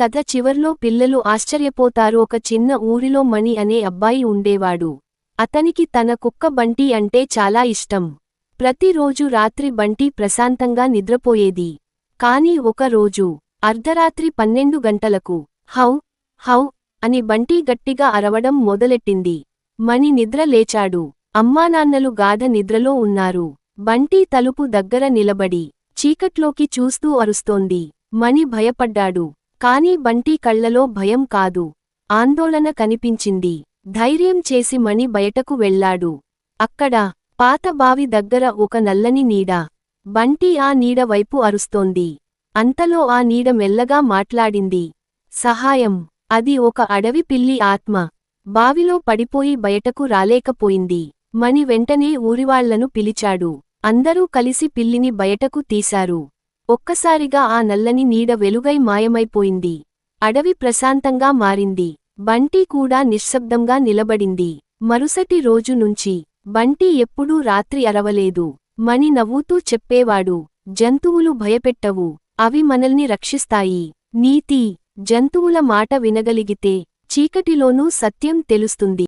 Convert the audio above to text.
కథ చివర్లో పిల్లలు ఆశ్చర్యపోతారు. ఒక చిన్న ఊరిలో మణి అనే అబ్బాయి ఉండేవాడు. అతనికి తన కుక్క బంటి అంటే చాలా ఇష్టం. ప్రతిరోజు రాత్రి బంటి ప్రశాంతంగా నిద్రపోయేది. కాని ఒక రోజు అర్ధరాత్రి 12 గంటలకు హౌ హౌ అని బంటి గట్టిగా అరవడం మొదలెట్టింది. మణి నిద్ర లేచాడు. అమ్మానాన్నలు గాఢ నిద్రలో ఉన్నారు. బంటి తలుపు దగ్గర నిలబడి చీకట్లోకి చూస్తూ అరుస్తోంది. మణి భయపడ్డాడు. కాని బంటి కళ్లలో భయం కాదు, ఆందోళన కనిపించింది. ధైర్యం చేసి మణి బయటకు వెళ్లాడు. అక్కడ పాత బావి దగ్గర ఒక నల్లని నీడ. బంటి ఆ నీడ వైపు అరుస్తోంది. అంతలో ఆ నీడ మెల్లగా మాట్లాడింది. సహాయం! అది ఒక అడవి పిల్లి ఆత్మ. బావిలో పడిపోయి బయటకు రాలేకపోయింది. మణి వెంటనే ఊరివాళ్లను పిలిచాడు. అందరూ కలిసి పిల్లిని బయటకు తీశారు. ఒక్కసారిగా ఆ నల్లని నీడ వెలుగై మాయమైపోయింది. అడవి ప్రశాంతంగా మారింది. బంటి కూడా నిశ్శబ్దంగా నిలబడింది. మరుసటి రోజు నుంచి బంటి ఎప్పుడూ రాత్రి అరవలేదు. మణి నవ్వుతూ చెప్పేవాడు, జంతువులు భయపెట్టవు, అవి మనల్ని రక్షిస్తాయి. నీతి: జంతువుల మాట వినగలిగితే చీకటిలోనూ సత్యం తెలుస్తుంది.